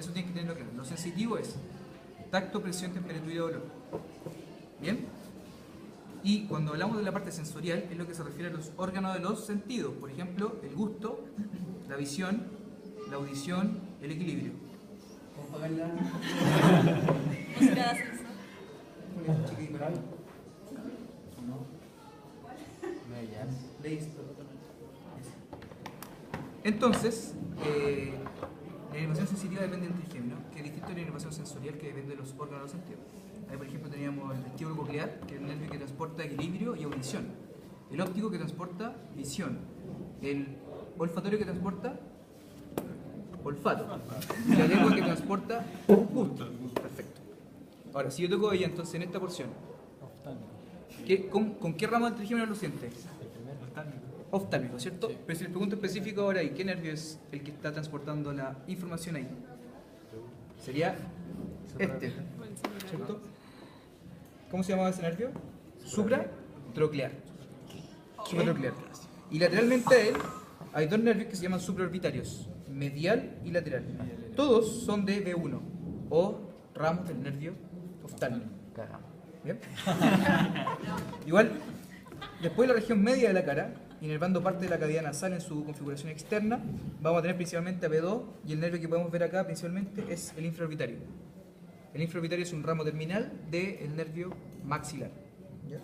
Eso tiene que tenerlo claro. Lo sensitivo es tacto, presión, temperatura y dolor. ¿Bien? Y cuando hablamos de la parte sensorial, es lo que se refiere a los órganos de los sentidos. Por ejemplo, el gusto, la visión, la audición, el equilibrio. ¿Cómo pagar la...? Música de ascenso. Listo. Entonces, la inervación sensitiva depende del trigémino, que es distinto a la inervación sensorial, que depende de los órganos de los sentidos. Ahí, por ejemplo, teníamos el vestíbulo coclear, que es el nervio que transporta equilibrio y audición. El óptico, que transporta visión. El olfatorio, que transporta olfato. Y la lengua, que transporta gusto. Perfecto. Ahora, si yo toco ella, entonces en esta porción, ¿con qué ramo del trigémino lo siente? Oftálmico, ¿cierto? Pero si le pregunto específico ahora, ¿y qué nervio es el que está transportando la información ahí? Sería este, ¿cierto? ¿Cómo se llamaba ese nervio? Supratroclear. Supratroclear. Y lateralmente a él hay dos nervios que se llaman supraorbitarios, medial y lateral. Todos son de B1 o ramos del nervio oftálmico. ¿Bien? Igual, después de la región media de la cara, inervando parte de la cavidad nasal en su configuración externa, vamos a tener principalmente a B2, y el nervio que podemos ver acá principalmente es el infraorbitario. El infraorbitario es un ramo terminal del nervio maxilar. ¿Ya?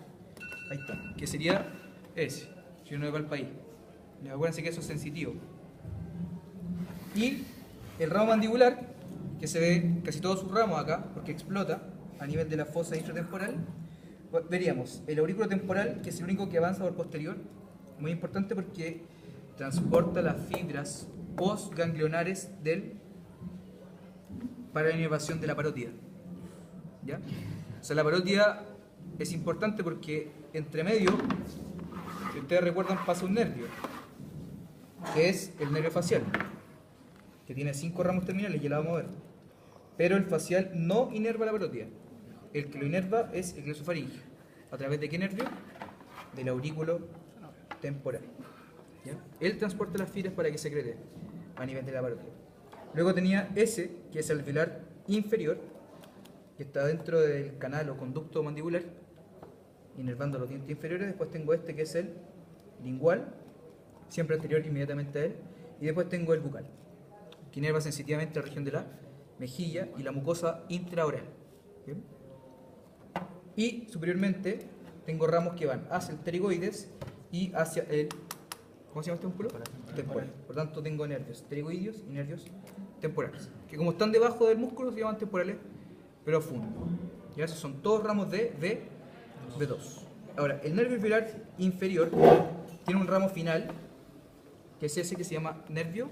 Ahí está, que sería ese, si uno va al país. Acuérdense que eso es sensitivo. Y el ramo mandibular, que se ve casi todos sus ramos acá, porque explota a nivel de la fosa infratemporal, veríamos el aurículo temporal, que es el único que avanza por posterior, muy importante porque transporta las fibras postganglionares para la inervación de la parótida. ¿Ya? O sea, la parótida es importante porque entre medio, si ustedes recuerdan, pasa un nervio, que es el nervio facial, que tiene 5 ramos terminales, ya la vamos a ver. Pero el facial no inerva la parótida. El que lo inerva es el glosofaringeo. ¿A través de qué nervio? Del aurículo temporal. ¿Ya? Él transporta las fibras para que secrete a nivel de la parótida. Luego tenía ese, que es el alveolar inferior, que está dentro del canal o conducto mandibular, inervando los dientes inferiores. Después tengo este, que es el lingual, siempre anterior inmediatamente a él. Y después tengo el bucal, que inerva sensitivamente la región de la mejilla y la mucosa intraoral. ¿Bien? Y superiormente tengo ramos que van hacia el pterigoides y hacia el... ¿Cómo se llama este músculo? Temporal. Por tanto tengo nervios pterigoideos y nervios temporales, que como están debajo del músculo se llaman temporales profundos. Y esos son todos ramos de B2. Ahora, el nervio alveolar inferior tiene un ramo final, que es ese que se llama nervio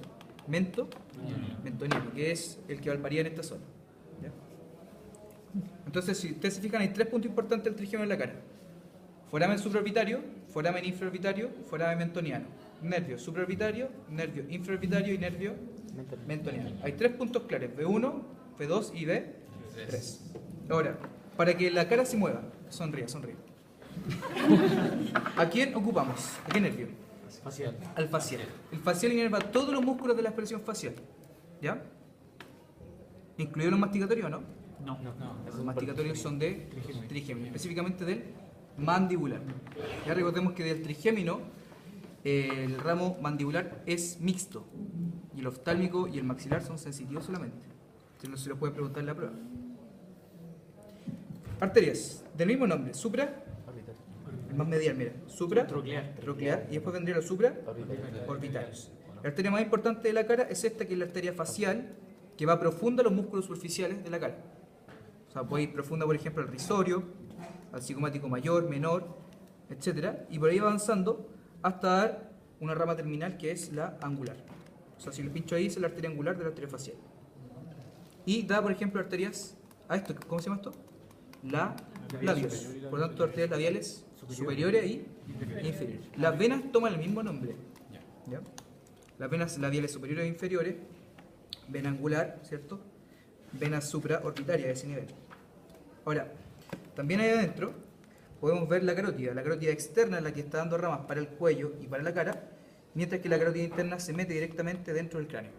mentoniano, que es el que valparía en esta zona. ¿Ya? Entonces, si ustedes se fijan, hay 3 puntos importantes del trigémino en la cara: foramen supraorbitario, foramen infraorbitario, foramen mentoniano. Nervio supraorbitario, nervio infraorbitario y nervio mentoniano. Hay 3 puntos claves: B1, B2 y B3. Ahora, para que la cara se mueva, sonríe. ¿A quién ocupamos? ¿A qué nervio? Facial. Al facial. El facial inerva todos los músculos de la expresión facial. ¿Ya? ¿Incluidos los masticatorios o no? No. Los masticatorios son de trigémino, específicamente del mandibular. Ya recordemos que del trigémino el ramo mandibular es mixto y el oftálmico y el maxilar son sensitivos solamente. Entonces no se lo puede preguntar en la prueba. Arterias del mismo nombre: supra, el más medial, mira, supratroclear, y después vendría los supraorbitarios. La arteria más importante de la cara es esta, que es la arteria facial, que va profunda a los músculos superficiales de la cara. O sea, puede ir profunda, por ejemplo, al risorio, al cigomático mayor, menor, etc. Y por ahí va avanzando hasta dar una rama terminal que es la angular. O sea, si lo pincho ahí, es la arteria angular de la arteria facial. Y da, por ejemplo, arterias a esto. ¿Cómo se llama esto? Labios. Por lo tanto, arterias labiales superiores y inferiores. Las venas toman el mismo nombre. ¿Ya? Las venas labiales superiores e inferiores, vena angular, ¿cierto? Vena supraorbitaria de ese nivel. Ahora, también ahí adentro podemos ver la carótida. La carótida externa es la que está dando ramas para el cuello y para la cara, mientras que la carótida interna se mete directamente dentro del cráneo.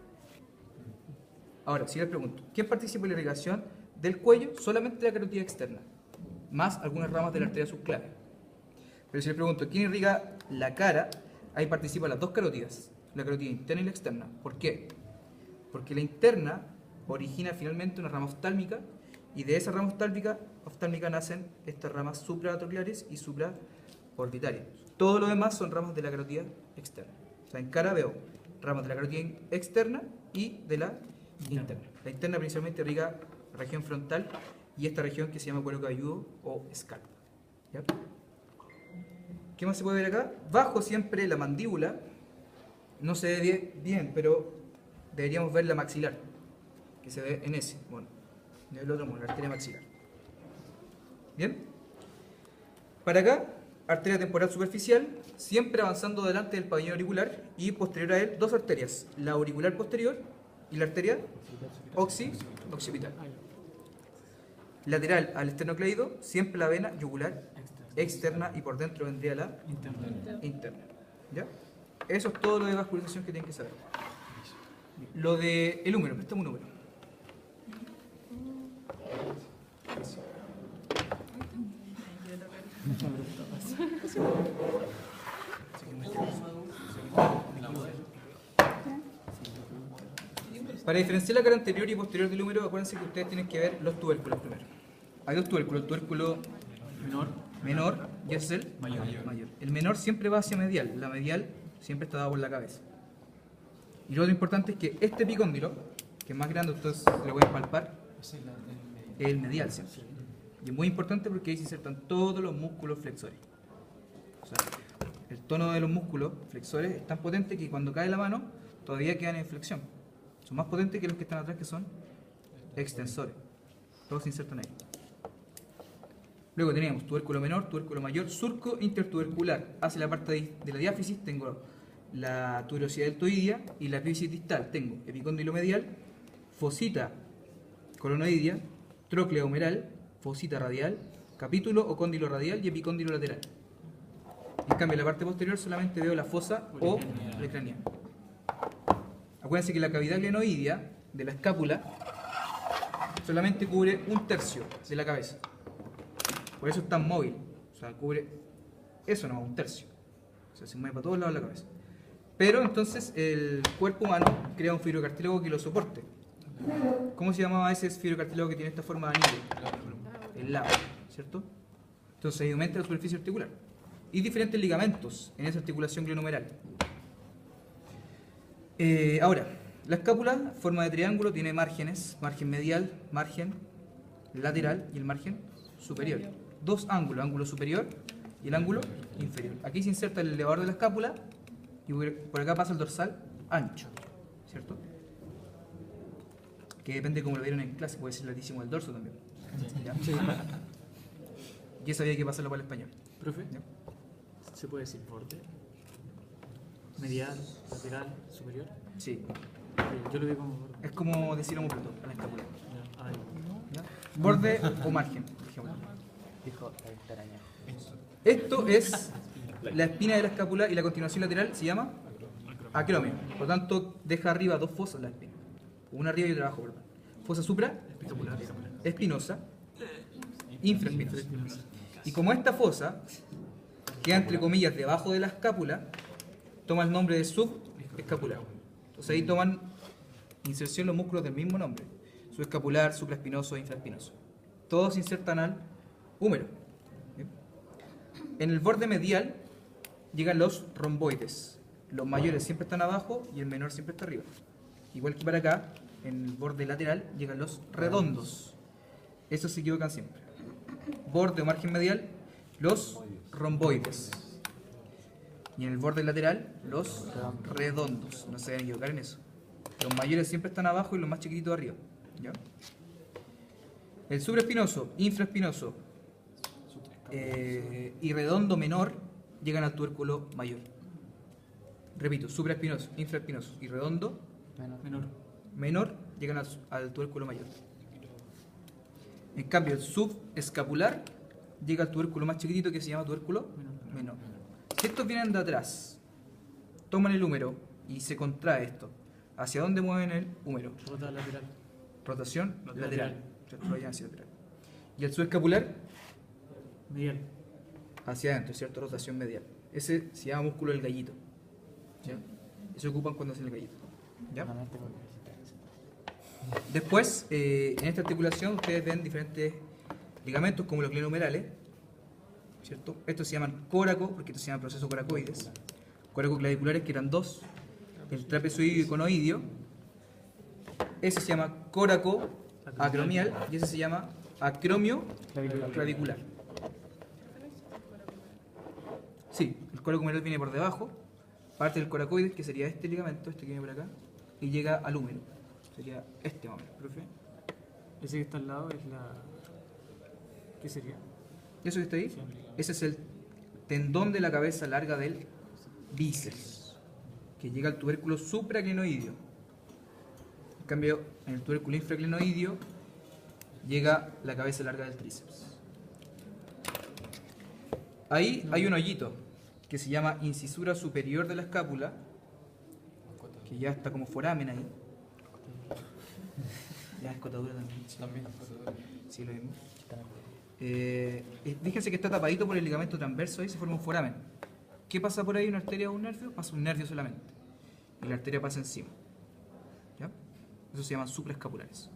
Ahora, si les pregunto, ¿quién participa en la irrigación del cuello? Solamente la carotida externa, más algunas ramas de la arteria subclavia. Pero si les pregunto, ¿quién irriga la cara? Ahí participan las dos carotidas, la carotida interna y la externa. ¿Por qué? Porque la interna origina finalmente una rama oftálmica y de esa rama oftálmica nacen estas ramas supratrocleares y supraorbitarias. Todo lo demás son ramas de la carotida externa. O sea, en cara veo ramas de la carotida externa y de la interna. La interna principalmente irriga la región frontal y esta región que se llama cuero cabelludo o escarpa. ¿Ya? ¿Qué más se puede ver acá? Bajo siempre la mandíbula, no se ve bien, pero deberíamos ver la maxilar, que se ve en ese mono. En el otro mono, la arteria maxilar. ¿Bien? Para acá, arteria temporal superficial, siempre avanzando delante del pabellón auricular y posterior a él, dos arterias, la auricular posterior y la arteria occipital. Lateral al esternocleido, siempre la vena yugular externa y por dentro vendría la interna. ¿Ya? Eso es todo lo de vascularización que tienen que saber. Lo de el húmero, préstame un número. Para diferenciar la cara anterior y posterior del húmero, acuérdense que ustedes tienen que ver los tubérculos primero. Hay dos tubérculos, el tubérculo menor y ese es el mayor. El menor siempre va hacia medial, la medial siempre está dada por la cabeza. Y lo otro importante es que este epicóndilo, que es más grande, ustedes lo pueden palpar, es el medial siempre. Y es muy importante porque ahí se insertan todos los músculos flexores. O sea, el tono de los músculos flexores es tan potente que cuando cae la mano todavía quedan en flexión. Son más potentes que los que están atrás, que son extensores. Todos se insertan ahí. Luego tenemos tubérculo menor, tubérculo mayor, surco intertubercular. Hacia la parte de la diáfisis tengo la tuberosidad deltoidea y la epífisis distal. Tengo epicóndilo medial, fosita coronoidea, tróclea humeral, fosita radial, capítulo o cóndilo radial y epicóndilo lateral. En cambio, en la parte posterior solamente veo la fosa o policraniana. Acuérdense que la cavidad glenoidea de la escápula solamente cubre un tercio de la cabeza. Por eso es tan móvil. O sea, cubre eso nomás, un tercio. O sea, se mueve para todos lados de la cabeza. Pero entonces el cuerpo humano crea un fibrocartílago que lo soporte. ¿Cómo se llamaba ese fibrocartílago que tiene esta forma de anillo? El labio, ¿cierto? Entonces ahí aumenta la superficie articular. Y diferentes ligamentos en esa articulación glenohumeral. Ahora, la escápula, forma de triángulo, tiene márgenes, margen medial, margen lateral y el margen superior. Dos ángulos, ángulo superior y el ángulo inferior. Aquí se inserta el elevador de la escápula y por acá pasa el dorsal ancho, ¿cierto? Que depende de cómo lo vieron en clase, puede ser latísimo del dorso también. ¿Ya? Y eso había que pasarlo para el español. Profe, ¿Ya? ¿se puede decir borde? Medial, lateral, superior. Sí, Yo lo veo como borde. es como decir homóplato a la escápula. Ya, ahí. ¿Ya? Borde o margen, por ejemplo. Dijo la extraña. Esto es la espina de la escápula y la continuación lateral se llama acromio. Por lo tanto, deja arriba dos fosas la espina. Una arriba y otra abajo, perdón. Fosa supra, espinosa, infraespinosa. Y como esta fosa queda entre comillas debajo de la escápula, toma el nombre de subescapular. Entonces ahí toman inserción los músculos del mismo nombre. Subescapular, supraespinoso e infraespinoso. Todos se insertan al húmero. ¿Bien? En el borde medial llegan los romboides. Los mayores siempre están abajo y el menor siempre está arriba. Igual que para acá, en el borde lateral llegan los redondos. Esos se equivocan siempre. Borde o margen medial, los romboides. Y en el borde lateral, los redondos. No se deben equivocar en eso. Los mayores siempre están abajo y los más chiquititos arriba. ¿Ya? El supraespinoso, infraespinoso y redondo menor llegan al tubérculo mayor. Repito, supraespinoso, infraespinoso y redondo menor llegan al tubérculo mayor. En cambio, el subescapular llega al tubérculo más chiquitito que se llama tubérculo menor. Si estos vienen de atrás, toman el húmero y se contrae esto. ¿Hacia dónde mueven el húmero? Rota lateral. Rotación lateral. Lateral. ¿Cierto? Lo llevan hacia lateral. Y el subescapular Medial. hacia adentro, ¿cierto? Rotación medial. Ese se llama músculo del gallito. ¿Ya? Y se ocupan cuando hacen el gallito. ¿Ya? Después, en esta articulación ustedes ven diferentes ligamentos como los glenohumerales, ¿cierto? Estos se llaman córaco, porque estos se llaman procesos coracoides. Coracoclaviculares, que eran dos, el trapezoideo y conoideo. Ese se llama córaco acromial y ese se llama acromio clavicular. Sí, el córaco humeral viene por debajo, parte del coracoides, que sería este ligamento, este que viene por acá, y llega al húmero. Sería este más o menos, profe. Ese que está al lado es la. ¿Qué sería? ¿Eso que está ahí? Ese es el tendón de la cabeza larga del bíceps, que llega al tubérculo supraclenoideo. En cambio, en el tubérculo infraclenoideo llega la cabeza larga del tríceps. Ahí hay un hoyito que se llama incisura superior de la escápula, que ya está como foramen ahí. Ya es cotadura también. Sí, lo mismo. Fíjense que está tapadito por el ligamento transverso y se forma un foramen. ¿Qué pasa por ahí? ¿Una arteria o un nervio? Pasa un nervio solamente. Y la arteria pasa encima. ¿Ya? Eso se llaman supraescapulares.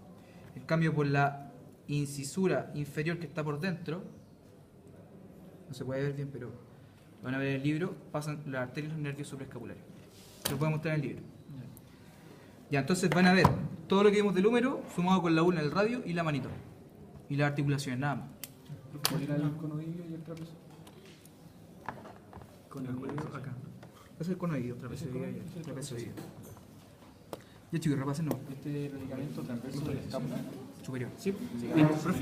En cambio, por la incisura inferior que está por dentro, no se puede ver bien, pero lo van a ver en el libro, pasan las arterias y los nervios supraescapulares. Se lo puedo mostrar en el libro. Ya, entonces van a ver todo lo que vimos del húmero sumado con la ulna, el radio y la manito. Y las articulaciones, nada más. ¿Cuál era el conoideo y el trapezoideo? Conoideo acá. Ese es el conoideo, trapezoideo y el trapezoideo. Ya chicos, repasen no. Este es el ligamento transverso de la escápula Superior. Sí. Bien, profe.